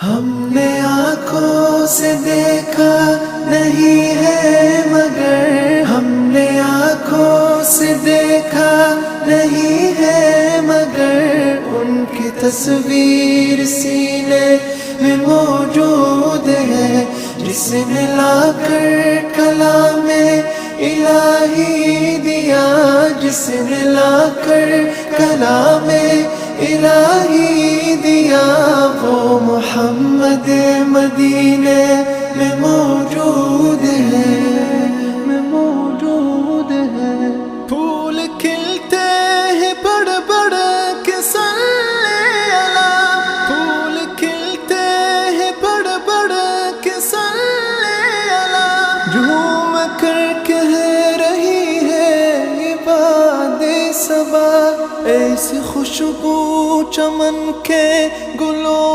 हमने आँखों से देखा नहीं है मगर, हमने आँखों से देखा नहीं है मगर, उनकी तस्वीर सीने में मौजूद है, जिसने लाकर कलामे इलाही दिया, जिसने लाकर कलामे इलाही दिया। वो मोहम्मद मदीने में मौजूद है, में मौजूद है। फूल खिलते हैं बड़ बड़ के सल्ले अला, फूल खिलते हैं बड़ बड़ के सल्ले अला। झूम कर कह रही है इबादे सबा, ऐसी खुशबू चमन के गुलों